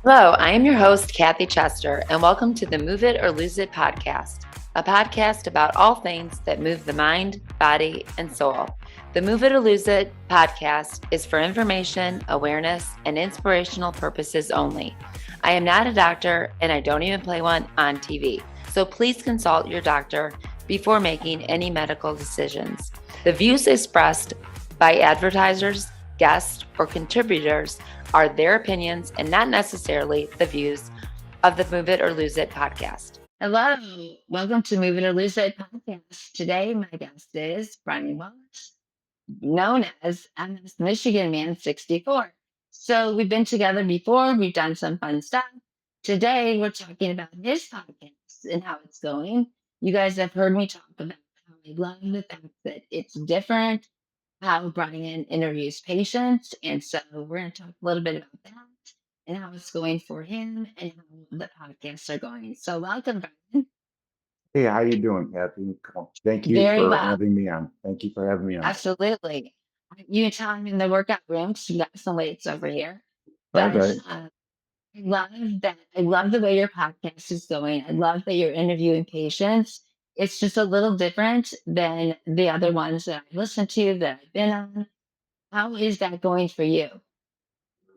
Hello, I am your host, Kathy Chester, and welcome to the Move It or Lose It podcast, a podcast about all things that move the mind, body, and soul. The Move It or Lose It podcast is for information, awareness, and inspirational purposes only. I am not a doctor, and I don't even play one on TV, so please consult your doctor before making any medical decisions. The views expressed by advertisers, guests, or contributors are their opinions and not necessarily the views of the Move It or Lose It podcast. Hello, welcome to Move It or Lose It podcast. Today, my guest is Brian Wallace, known as MS Michigan Man 64. So we've been together before, we've done some fun stuff. Today, we're talking about his podcast and how it's going. You guys have heard me talk about how I love the fact that it's different, how Brian interviews patients. And so we're going to talk a little bit about that and how it's going for him and how the podcasts are going. So welcome, Brian. Hey, how you doing, Kathy? Thank you Very for well. having me on. Thank you for having me on. Absolutely. You can tell I'm in the workout room, so you got some weights over here. Right, But right. I love that. I love the way your podcast is going. I love that you're interviewing patients. It's just a little different than the other ones that I've listened to that I've been on. How is that going for you?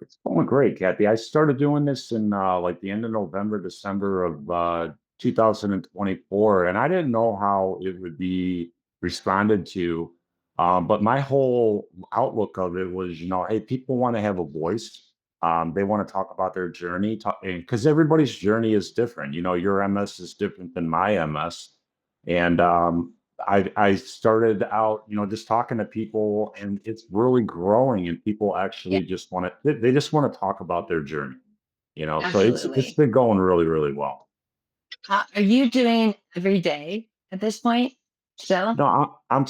It's going great, Kathy. I started doing this in like the end of November, December of 2024, and I didn't know how it would be responded to. But my whole outlook of it was, hey, people want to have a voice. They want to talk about their journey, because everybody's journey is different. Your MS is different than my MS, and I started out, just talking to people, and it's really growing, and people Yeah, actually just want to they just want to talk about their journey, so it's absolutely. been going really, really well. Are you doing every day at this point still? No, I'm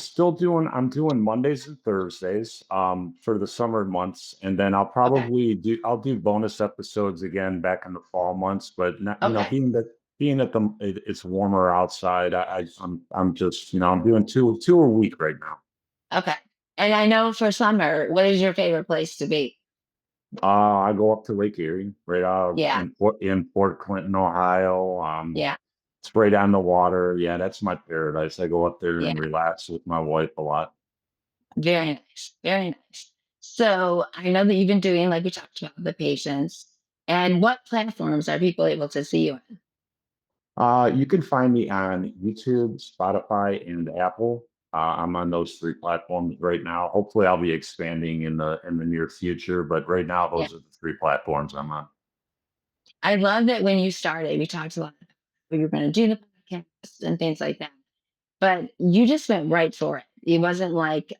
doing Mondays and Thursdays for the summer months, and then Okay. I'll do bonus episodes again back in the fall months, but not, Okay. being that it's warmer outside, I'm just, I'm doing two a week right now. Okay. And I know for summer, what is your favorite place to be? I go up to Lake Erie, right out Yeah. in Port Clinton, Ohio. Yeah. It's right on the water. Yeah, that's my paradise. I go up there Yeah. and relax with my wife a lot. Very nice. Very nice. So I know that you've been doing, like we talked about, the patients. And what platforms are people able to see you on? You can find me on YouTube, Spotify, and Apple. I'm on those three platforms right now. Hopefully, I'll be expanding in the near future, but right now, Yeah. those are the three platforms I'm on. I love that when you started, we talked a lot about what you're going to do the podcast and things like that. But you just went right for it. It wasn't like,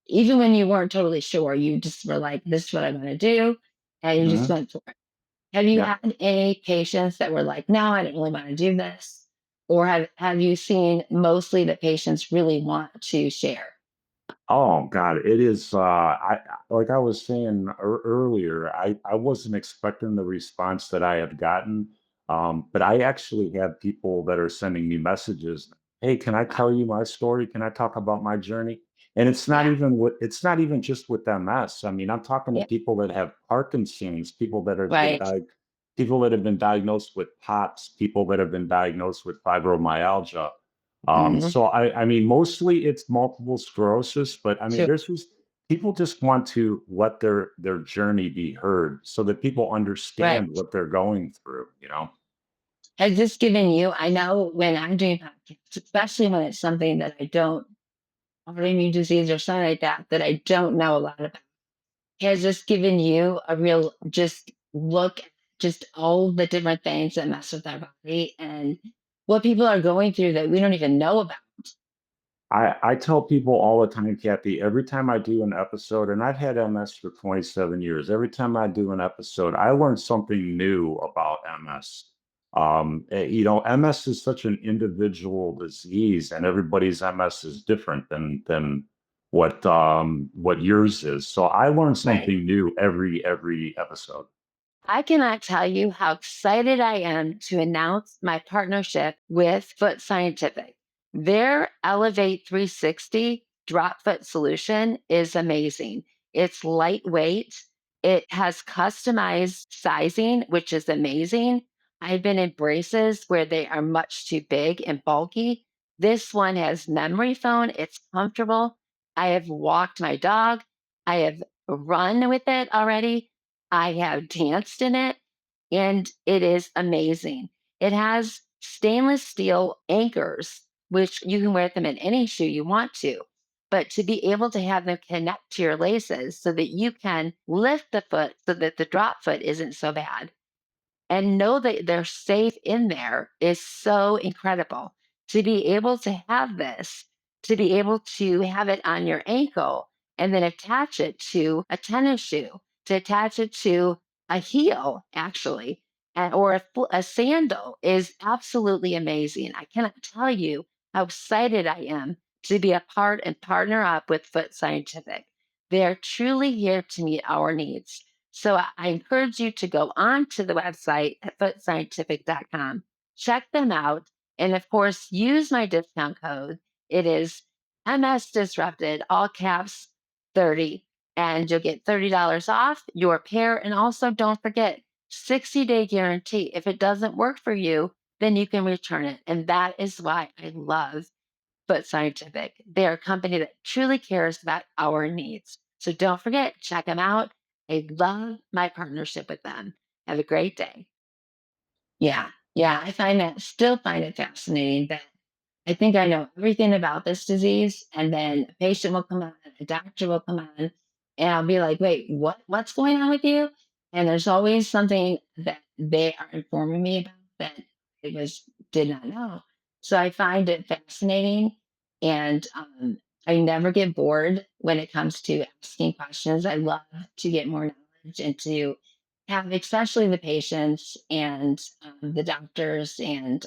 even when you weren't totally sure, you just were like, this is what I'm going to do. And you just Hmm. went for it. Have you Yeah. had any patients that were like, no, I didn't really want to do this? Or have you seen mostly that patients really want to share? Oh God, it is. Like I was saying earlier, I wasn't expecting the response that I had gotten, but I actually have people that are sending me messages. Hey, can I Wow. tell you my story? Can I talk about my journey? And Yeah. it's not even just with MS. I mean, I'm talking to Yeah. people that have Parkinson's, Right. people that have been diagnosed with POTS, people that have been diagnosed with fibromyalgia. Hmm. So I mean, mostly it's multiple sclerosis, but I mean, Sure. there's just people just want to let their journey be heard so that people Right. understand what they're going through. Has this given you, I know when I'm doing podcasts, especially when it's something that I don't, autoimmune disease or something like that, that I don't know a lot about. Has this given you a real just look at just all the different things that mess with our body and what people are going through that we don't even know about? I tell people all the time, Kathy, every time I do an episode, and I've had MS for 27 years, every time I do an episode, I learn something new about MS. MS is such an individual disease, and everybody's MS is different than what yours is. So I learn Right. something new every episode. I cannot tell you how excited I am to announce my partnership with FootScientific. Their Elevate 360 drop foot solution is amazing. It's lightweight. It has customized sizing, which is amazing. I've been in braces where they are much too big and bulky. This one has memory foam. It's comfortable. I have walked my dog. I have run with it already. I have danced in it, and it is amazing. It has stainless steel anchors, which you can wear them in any shoe you want to. But to be able to have them connect to your laces so that you can lift the foot so that the drop foot isn't so bad and know that they're safe in there is so incredible. To be able to have this, to be able to have it on your ankle and then attach it to a tennis shoe, to attach it to a heel, actually, or a sandal is absolutely amazing. I cannot tell you how excited I am to be a part and partner up with Foot Scientific. They're truly here to meet our needs. So I encourage you to go on to the website at footscientific.com, check them out, and of course, use my discount code. It is MS Disrupted, all caps 30, and you'll get $30 off your pair. And also, don't forget 60-day guarantee. If it doesn't work for you, then you can return it. And that is why I love Foot Scientific. They're a company that truly cares about our needs. So don't forget, check them out. I love my partnership with them. Have a great day. Yeah. Yeah. Still find it fascinating that I think I know everything about this disease. And then a patient will come on, a doctor will come on, and I'll be like, wait, what's going on with you? And there's always something that they are informing me about that I did not know. So I find it fascinating. And I never get bored when it comes to asking questions. I love to get more knowledge and to have, especially the patients and the doctors and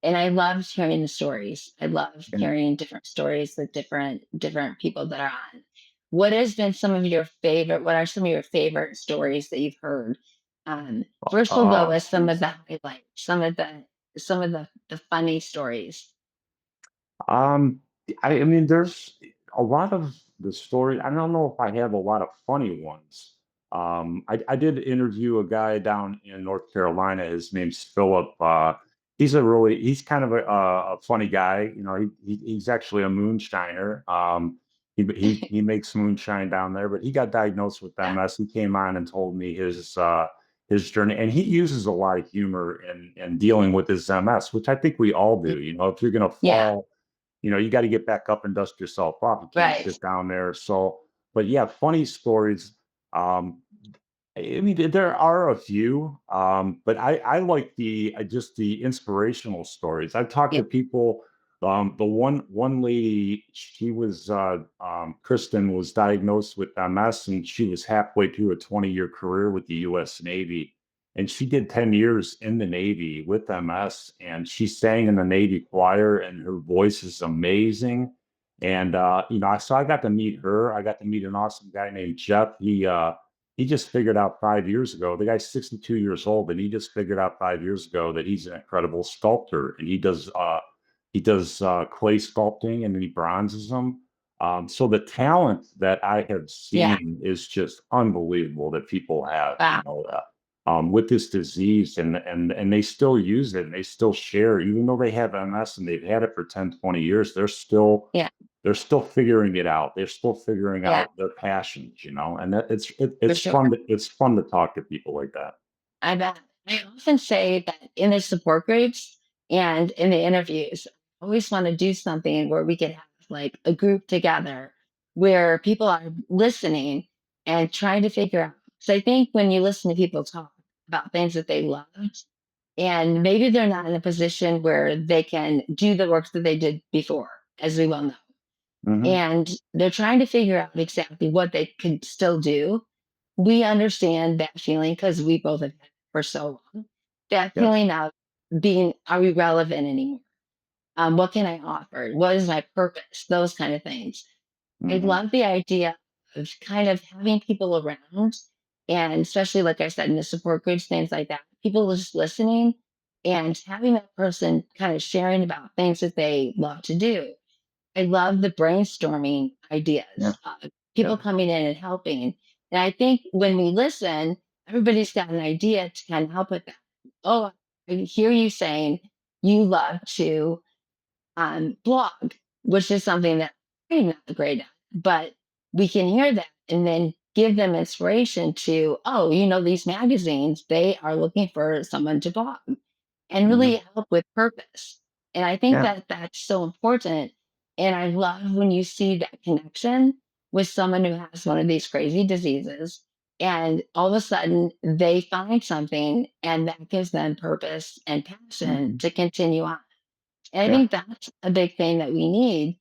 I loved hearing the stories. I love And hearing different stories with different people that are on. What are some of your favorite stories that you've heard? First we'll go uh, with some of the highlights, some of the funny stories. Um, I mean, there's a lot of the story. I don't know if I have a lot of funny ones. I did interview a guy down in North Carolina. His name's Philip. He's kind of a funny guy. You know, he's actually a moonshiner. He makes moonshine down there, but he got diagnosed with Yeah, MS. He came on and told me his journey, and he uses a lot of humor in dealing with his MS, which I think we all do. You know, if you're gonna yeah, fall, you know, you got to get back up and dust yourself off. You can't right. sit down there. So, but yeah, funny stories. Um, I mean, there are a few, but I like just the inspirational stories. I've talked Yeah, to people. The one lady, she was Kristen was diagnosed with MS, and she was halfway through a 20-year career with the U.S. Navy, and she did 10 years in the Navy with MS, and she sang in the Navy choir, and her voice is amazing. And you know, so I got to meet her. I got to meet an awesome guy named Jeff. He just figured out 5 years ago. The guy's 62 years old, and he just figured out 5 years ago that he's an incredible sculptor, and he does clay sculpting, and then he bronzes them. So the talent that I have yeah. seen is just unbelievable that people have, you Wow. know, with this disease, and they still use it, and they still share, even though they have MS and they've had it for 10, 20 years, Yeah, they're still figuring it out. They're still figuring yeah, out their passions, you know, and for it's sure. fun to talk to people like that. I bet. I often say that in the support groups and in the interviews, I always want to do something where we could have like a group together where people are listening and trying to figure out. So I think when you listen to people talk about things that they loved, and maybe they're not in a position where they can do the work that they did before, as we well know, Hmm. and they're trying to figure out exactly what they can still do. We understand that feeling because we both have had it for so long. That Yep. feeling of being, are we relevant anymore? What can I offer? What is my purpose? Those kind of things. I Hmm. love the idea of kind of having people around, and especially like I said, in the support groups, things like that, people just listening and having that person kind of sharing about things that they love to do. I love the brainstorming Yeah. ideas, people Yep. coming in and helping. And I think when we listen, everybody's got an idea to kind of help with that. Oh, I hear you saying you love to blog, which is something that I'm not great at, but we can hear that and then give them inspiration to, oh, these magazines, they are looking for someone to blog and Mhm. really help with purpose. And I think Yeah. that that's so important. And I love when you see that connection with someone who has one of these crazy diseases. And all of a sudden, they find something and that gives them purpose and passion Mhm. to continue on. And I Yeah. think that's a big thing that we need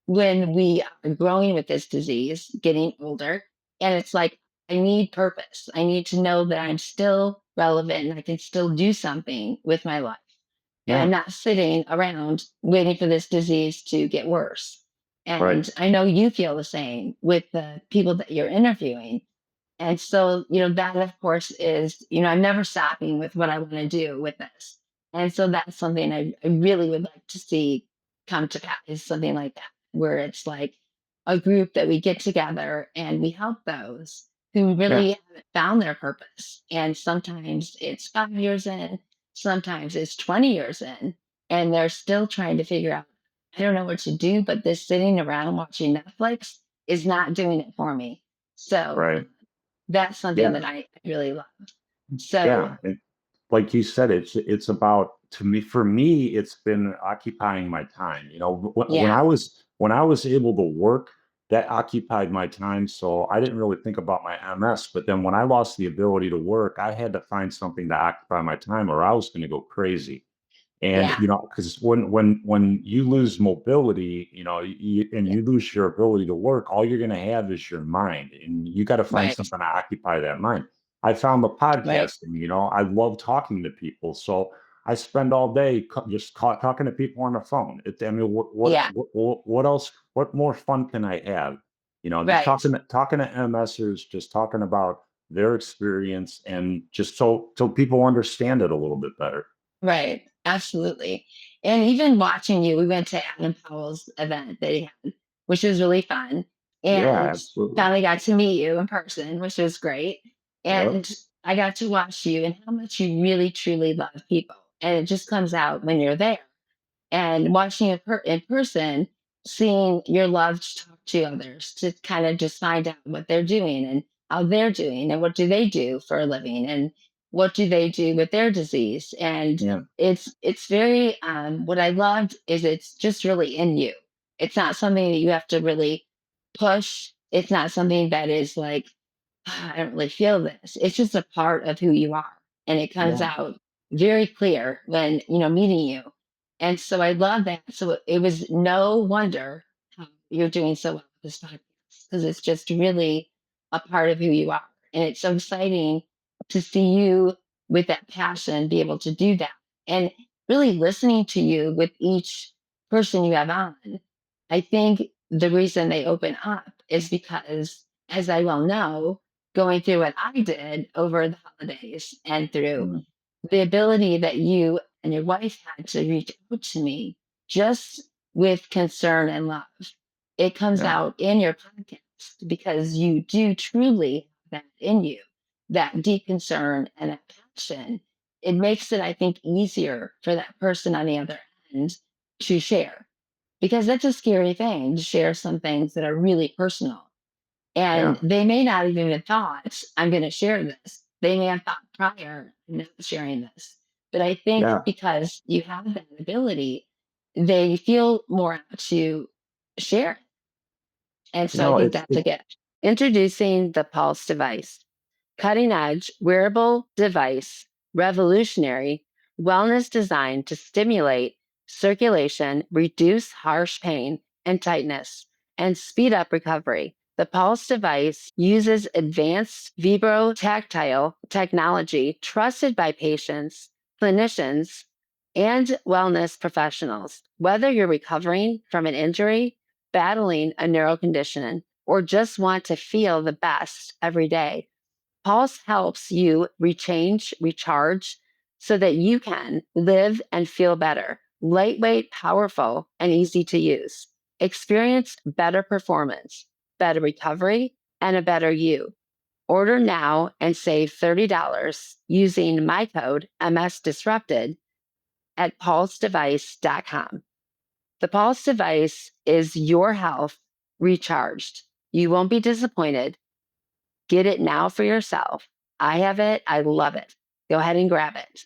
when we are growing with this disease, getting older. And it's like, I need purpose. I need to know that I'm still relevant and I can still do something with my life. And I'm Yeah. not sitting around waiting for this disease to get worse. Right. And I know you feel the same with the people that you're interviewing. And so, that of course is, I'm never stopping with what I want to do with this. And so that's something I really would like to see come to pass is something like that, where it's like a group that we get together and we help those who Yeah. really haven't found their purpose. And sometimes it's 5 years in, sometimes it's 20 years in, and they're still trying to figure out, I don't know what to do, but this sitting around watching Netflix is not doing it for me. So Right. that's something Yeah. that I really love. So Yeah. And like you said, it's about to me for me, it's been occupying my time. When yeah, I was able to work, that occupied my time. So I didn't really think about my MS. But then when I lost the ability to work, I had to find something to occupy my time, or I was going to go crazy. And yeah, because when you lose mobility, and you lose your ability to work, all you're going to have is your mind, and you got to find right, something to occupy that mind. I found the right, podcasting. I love talking to people, so I spend all day just talking to people on the phone. I mean, yeah, what else? What more fun can I have? Just right. talking to MSers, just talking about their experience, and just so people understand it a little bit better. Right. Absolutely. And even watching you, we went to Adam Powell's event that he had, which was really fun. Yeah, And absolutely. finally got to meet you in person, which was great. Yep. And I got to watch you and how much you really, truly love people. And it just comes out when you're there. And watching it in person, seeing your love to talk to others, to kind of just find out what they're doing and how they're doing and what do they do for a living and what do they do with their disease. And Yeah. it's very what I loved is it's just really in you. It's not something that you have to really push. It's not something that is like, "Ah, I don't really feel this." It's just a part of who you are. And it comes Yeah. out very clear when, meeting you. And so I love that. So it was no wonder how you're doing so well with this podcast because it's just really a part of who you are. And it's so exciting to see you with that passion be able to do that. And really listening to you with each person you have on. I think the reason they open up is because, as I well know, going through what I did over the holidays and through Mm. the ability that you and your wife had to reach out to me just with concern and love. It comes Yeah. out in your podcast because you do truly have that in you, that deep concern and that passion. It makes it, I think, easier for that person on the other end to share because that's a scary thing to share some things that are really personal. And Yeah. they may not even have thought, I'm going to share this. They may have thought prior, I'm not sharing this. But I think Yeah. because you have that ability, they feel more apt to share it. And so I think It's that's a gift. Introducing the Pulse device, cutting edge wearable device, revolutionary wellness designed to stimulate circulation, reduce harsh pain and tightness, and speed up recovery. The Pulse device uses advanced vibrotactile technology trusted by patients, clinicians, and wellness professionals. Whether you're recovering from an injury, battling a neural condition, or just want to feel the best every day, Pulse helps you recharge so that you can live and feel better. Lightweight, powerful, and easy to use. Experience better performance, better recovery, and a better you. Order now and save $30 using my code MSDisrupted at pulsedevice.com. The Pulse device is your health recharged. You won't be disappointed. Get it now for yourself. I have it. I love it. Go ahead and grab it.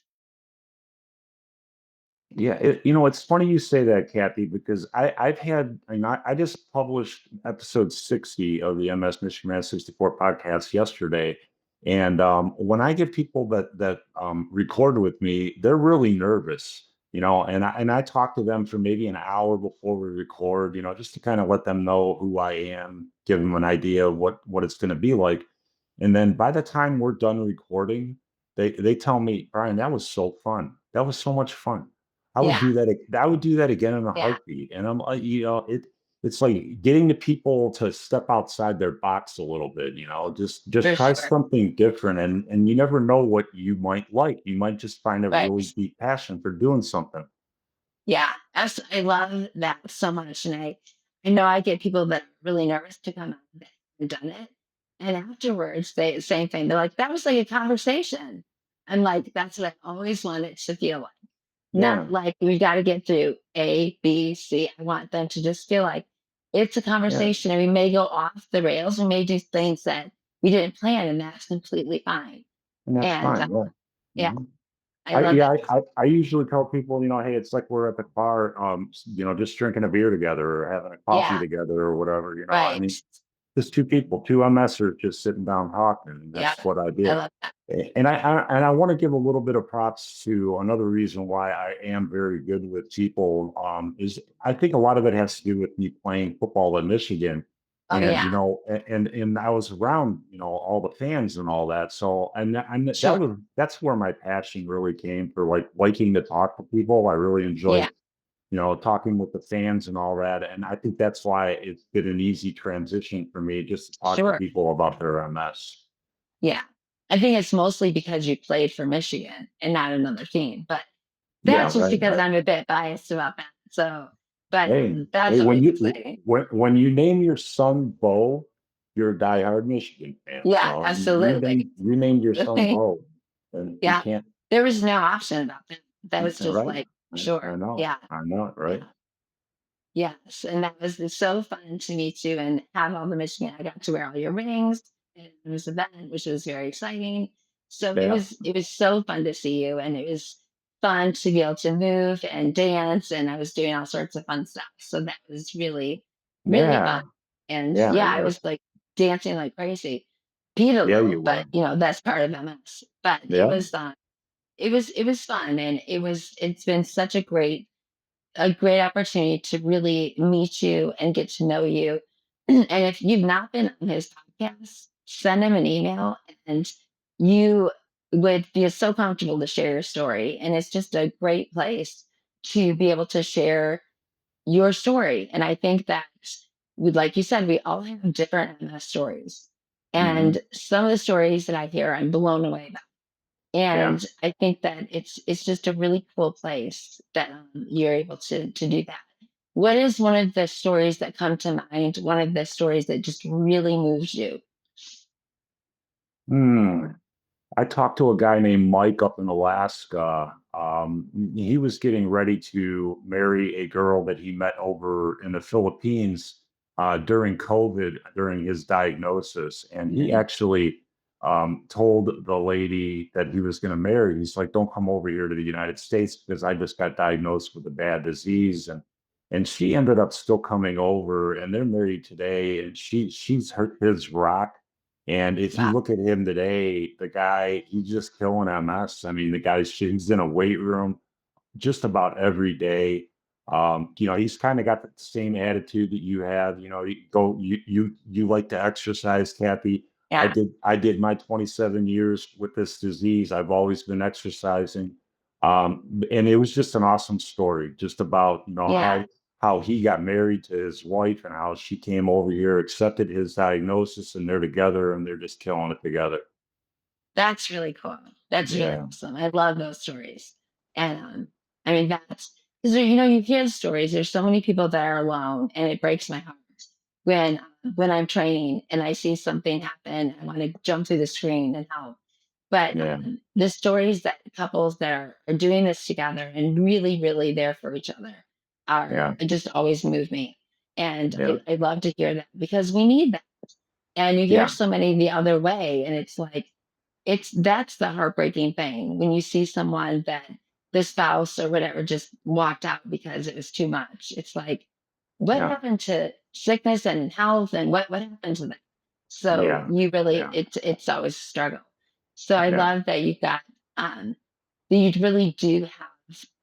Yeah, it's funny you say that, Kathy, because I've had, I just published episode 60 of the MS Mission Man 64 podcast yesterday. And when I get people that record with me, they're really nervous, and I talk to them for maybe an hour before we record, just to kind of let them know who I am, give them an idea of what it's going to be like. And then by the time we're done recording, they tell me, Brian, that was so fun. That was so much fun. I would Yeah. do that. I would do that again in a Yeah. heartbeat. And I'm, it's like getting the people to step outside their box a little bit. Just For try sure. something different, and you never know what you might like. You might just find a Right. really deep passion for doing something. Yeah. I love that so much. And I know I get people that are really nervous to come out that have done it. And afterwards, they same thing. They're like, that was like a conversation. I'm like, that's what I always wanted to feel like. Yeah, Not like we got to get through A, B, C. I want them to just feel like it's a yeah, conversation, and we may go off the rails. We may do things that we didn't plan, and that's completely fine. and that's And fine. Yeah. yeah, Mhm. I love that. I usually tell people, hey, it's like we're at the bar, just drinking a beer together or having a coffee Yeah, together or whatever. I right. mean, just two people, two MSers just sitting down talking. And Yeah, that's what I I did. love that. And I want to give a little bit of props to another reason why I am very good with people. Is I think a lot of it has to do with me playing football in Michigan. Oh And yeah, and I was around all the fans and all that, so and sure. that's where my passion really came for, like, liking to talk to people. I really Yeah, enjoyed talking with the fans and all that. And I think that's why it's been an easy transition for me just to talk to sure. people about their MS. Yeah, I think it's mostly because you played for Michigan and not another team, but Yeah, that's just right, because right. I'm a bit biased about that. So, but Hey, that's hey, always exciting. when you name your son Bo, you're a diehard Michigan fan. Yeah, So absolutely. you named your son Bo, and you Yeah, can't. there was no option about that. That was just Right. like, I sure. know. Yeah, I know it, right? yeah, yes. And that was so fun to meet you and have all the Michigan. I got to wear all your rings and it was an event, which was very exciting. So Yeah. it was so fun to see you, and it was fun to be able to move and dance, and I was doing all sorts of fun stuff. So that was really, really Yeah. fun. And Yeah, it yeah, I was. was like dancing like crazy. Peed a Yeah, little, you but were. that's part of MS. But Yeah. it was fun, and it's been such a great opportunity to really meet you and get to know you. And if you've not been on his podcast, send him an email, and you would be so comfortable to share your story. And it's just a great place to be able to share your story. And I think that, like you said, we all have different MS stories. Hmm. And some of the stories that I hear, I'm blown away by. Yeah. And I think that it's just a really cool place that you're able to do that. What is one of the stories that come to mind? One of the stories that just really moves you? Hmm. I talked to a guy named Mike up in Alaska. He was getting ready to marry a girl that he met over in the Philippines during COVID, during his diagnosis. And he Mhm. actually told the lady that he was going to marry, he's like, don't come over here to the United States because I just got diagnosed with a bad disease. And she ended up still coming over, and they're married today. And she's his rock. And if you Wow. look at him today, the guy, he's just killing MS. I mean, he's in a weight room just about every day. He's kind of got the same attitude that you have. You like to exercise, Kathy. I Yeah. did I did my 27 years with this disease. I've always been exercising. And it was just an awesome story, just about, Yeah. how he got married to his wife and how she came over here, accepted his diagnosis, and they're together and they're just killing it together. That's really cool. That's really Yeah. awesome. I love those stories. And I mean, that's because, you hear the stories. There's so many people that are alone, and it breaks my heart. when I'm training and I see something happen, I want to jump through the screen and help. But Yeah. the stories that couples that are doing this together and really, really there for each other are Yeah. just always move me. And Yeah. I love to hear that because we need that. And you hear Yeah. so many the other way, and it's like, that's the heartbreaking thing when you see someone that the spouse or whatever just walked out because it was too much. It's like, what Yeah. happened to sickness and health, and what happened to that? So Yeah. you really, Yeah. it's always a struggle. So I Yeah. love that you got that you really do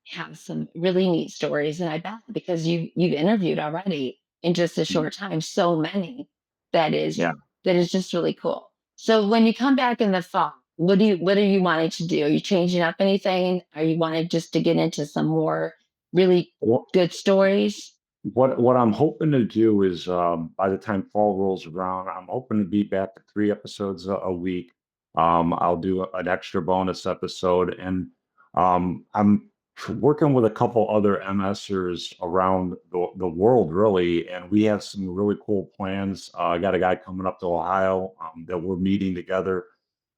have some really neat stories, and I bet because you've interviewed already in just a Mm. short time so many that is Yeah. that is just really cool. So when you come back in the fall, what are you wanting to do? Are you changing up anything? Are you wanting just to get into some more really Well, good stories? what I'm hoping to do is, by the time fall rolls around, I'm hoping to be back to 3 episodes a week. I'll do an extra bonus episode, and I'm working with a couple other MSers around the world, really, and we have some really cool plans. I got a guy coming up to Ohio that we're meeting together.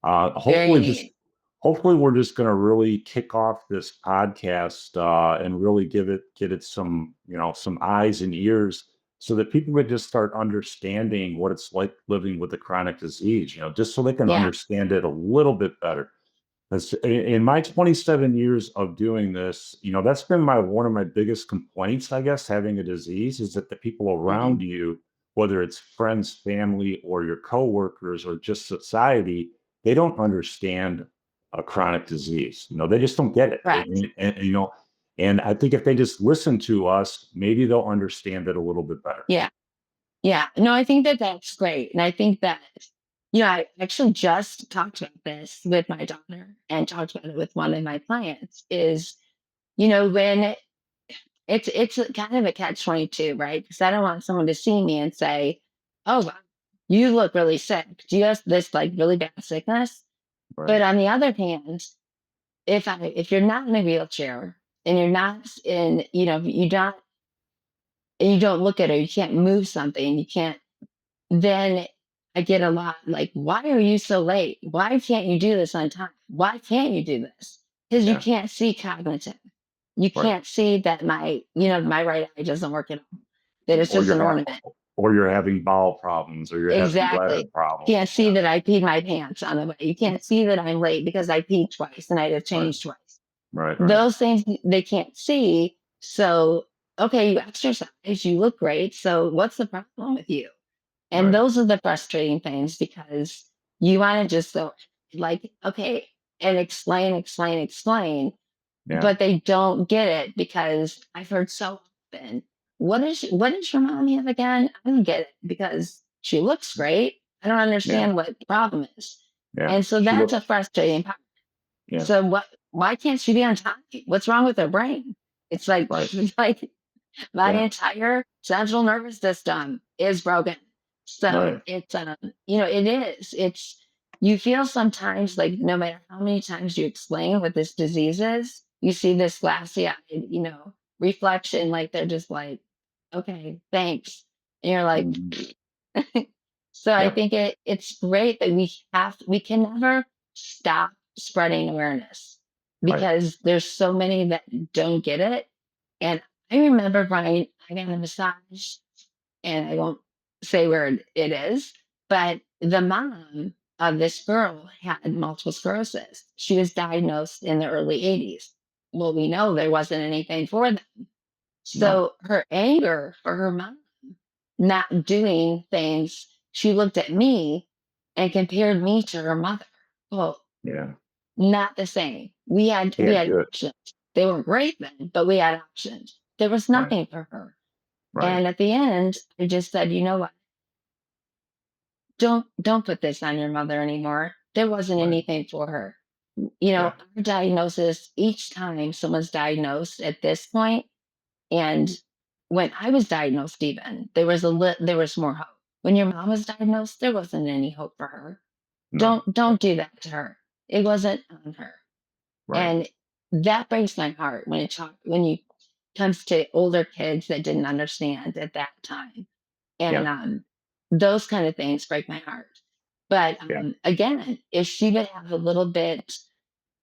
Very Hopefully, just neat. hopefully we're just going to really kick off this podcast and really get it some some eyes and ears so that people would just start understanding what it's like living with a chronic disease, just so they can Yeah. understand it a little bit better. In my 27 years of doing this, that's been one of my biggest complaints, I guess, having a disease, is that the people Mhm. around you, whether it's friends, family, or your coworkers, or just society, they don't understand a chronic disease. They just don't get it. Correct. And I think if they just listen to us, maybe they'll understand it a little bit better. Yeah. Yeah. No, I think that that's great. And I think that, I actually just talked about this with my daughter and talked about it with one of my clients is, when it's kind of a catch-22, right? Because I don't want someone to see me and say, oh, wow, you look really sick. Do you have this like really bad sickness? But Right. on the other hand, if you're not in a wheelchair and you're not in, you don't look at it, you can't move something, you can't, then I get a lot like, why are you so late? Why can't you do this on time? Why can't you do this? Because you Yeah. can't see cognitive. You Right. can't see that my right eye doesn't work at all, that it's Or just you're an ornament. or you're having bowel problems, or you're having bladder Exactly. Can't problems. see that I peed my pants on the way. You can't see that I'm late because I peed twice and I had to Right. change twice. Right. Right. Those things they can't see. So, okay, you exercise, you look great. So, what's the problem with you? And Right. those are the frustrating things because you want to just go, like, okay, and explain, Yeah. but they don't get it because I've heard so often, what does your mom have again? I don't get it because she looks great. I don't Yeah. understand what the problem is. Yeah. And so She that's look. a frustrating part. Yeah. So why can't she be on time? What's wrong with her brain? It's like Right. it's like my Yeah. entire central nervous system is broken. So Right. it's it is. It's you feel sometimes like no matter how many times you explain what this disease is, you see this glassy eyed, reflection, like they're just like, okay, thanks. And you're like, Mhm. so I Yeah. think it's great that we can never stop spreading awareness Right. because there's so many that don't get it. And I remember Brian, I got a massage, and I won't say where it is, but the mom of this girl had multiple sclerosis. She was diagnosed in the early 80s. Well, we know there wasn't anything for them. No. So her anger for her mom not doing things, she looked at me and compared me to her mother. Well, Yeah. not the same. We Can't had do it. options. They weren't great then, but we had options. There was Right. nothing for her. Right. And at the end, I just said, you know what? Don't put this on your mother anymore. There wasn't Right. anything for her. Yeah. Our diagnosis, each time someone's diagnosed at this point, and when I was diagnosed, even there was more hope. When your mom was diagnosed, there wasn't any hope for her. No. Don't do that to her. It wasn't on her. Right. And that breaks my heart when it comes to older kids that didn't understand at that time. And Yeah. those kind of things break my heart. But Yeah. again, if she would have a little bit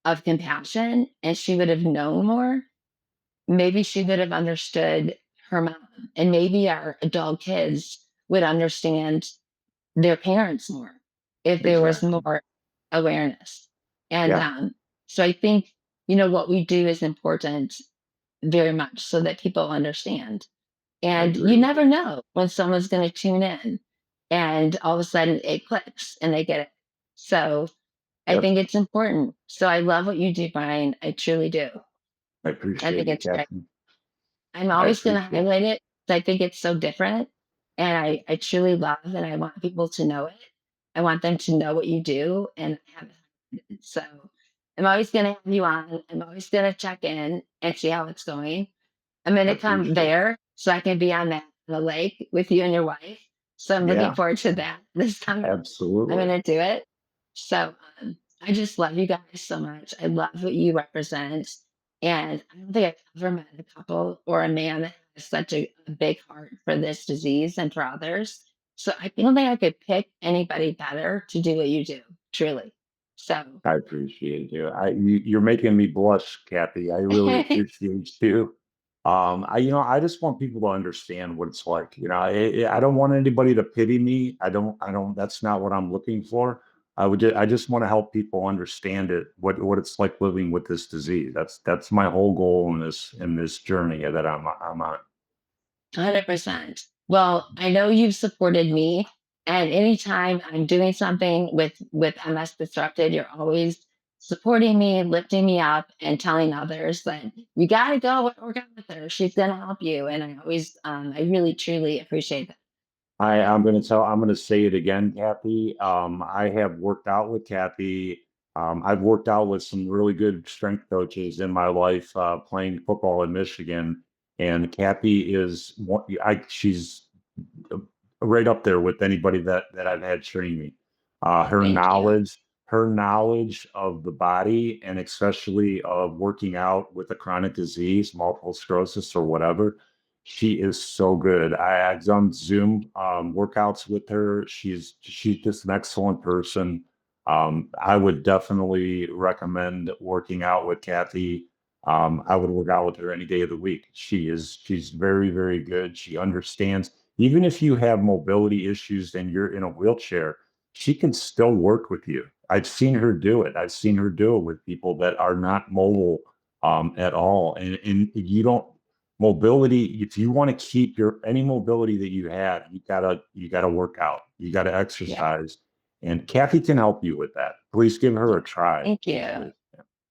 of compassion and she would have known more, maybe she would have understood her mom, and maybe our adult kids would understand their parents more if there was Exactly. more awareness. And Yeah. so I think, what we do is important very much so that people understand. I And agree you with you. never know when someone's going to tune in and all of a sudden it clicks and they get it. So I Yep. think it's important. So I love what you do, Brian. I truly do. I I appreciate think you, it's great. Catherine. I'm I always going to appreciate it. highlight it. I think it's so different. And I truly love and I want people to know it. I want them to know what you do and have it. So I'm always going to have you on. I'm always going to check in and see how it's going. I'm going I to come appreciate it. there so I can be on the lake with you and your wife. So I'm looking Yeah, forward to that this time. I'm absolutely. going to do it. So I just love you guys so much. I love what you represent. And I don't think I've ever met a couple or a man that has such a big heart for this disease and for others. So I don't think I could pick anybody better to do what you do, truly. So I appreciate you. You're making me blush, Kathy. I really appreciate you. I just want people to understand what it's like. I don't want anybody to pity me. I don't, that's not what I'm looking for. I just want to help people understand what it's like living with this disease. That's my whole goal in this journey that I'm on. 100%. Well, I know you've supported me, and anytime I'm doing something with MS Disrupted, you're always supporting me, lifting me up, and telling others that you got to go work out with her. She's going to help you, and I really truly appreciate that. I'm gonna say it again, Kathy. I have worked out with Kathy. I've worked out with some really good strength coaches in my life, playing football in Michigan. And Kathy is one, she's right up there with anybody that I've had train me. Her Thank you. knowledge of the body, and especially of working out with a chronic disease, multiple sclerosis or whatever, she is so good. I've done Zoom workouts with her. She's just an excellent person. I would definitely recommend working out with Kathy. I would work out with her any day of the week. She's very, very good. She understands. Even if you have mobility issues and you're in a wheelchair, she can still work with you. I've seen her do it. I've seen her do it with people that are not mobile at all. And you don't mobility, if you want to keep any mobility that you have, you gotta work out. You gotta Yeah. exercise. And Kathy can help you with that. Please give her a try. Thank you.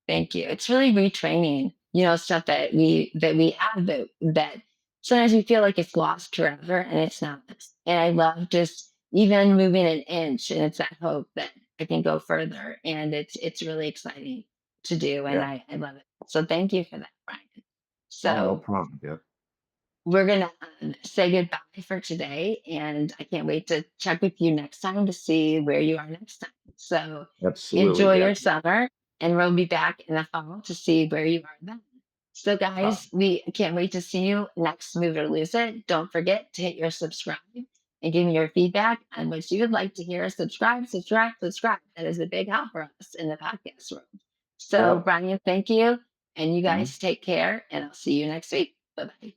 Thank you. It's really retraining, stuff that we have that sometimes we feel like it's lost forever and it's not. And I love just even moving an inch and it's that hope that I can go further. And it's really exciting to do. And Yeah. I love it. So thank you for that, Brian. Oh, no So problem. Yeah. we're going to say goodbye for today. And I can't wait to check with you next time to see where you are next time. So Absolutely. enjoy Yeah. your summer, and we'll be back in the fall to see where you are then. So, Uh, guys, we can't wait to see you next Move It or Lose It. Don't forget to hit your subscribe and give me your feedback on what you would like to hear. Subscribe, subscribe, subscribe. That is a big help for us in the podcast room. So, yep. Brian, thank you. And you Mhm. guys take care, and I'll see you next week. Bye bye.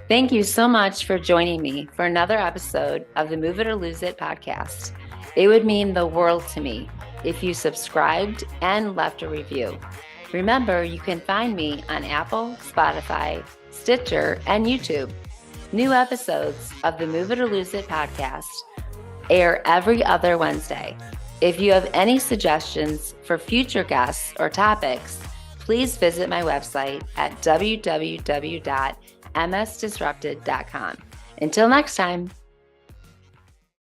Thank you so much for joining me for another episode of the Move It or Lose It podcast. It would mean the world to me if you subscribed and left a review. Remember, you can find me on Apple, Spotify, Stitcher, and YouTube. New episodes of the Move It or Lose It podcast air every other Wednesday. If you have any suggestions for future guests or topics, please visit my website at www.msdisrupted.com. Until next time.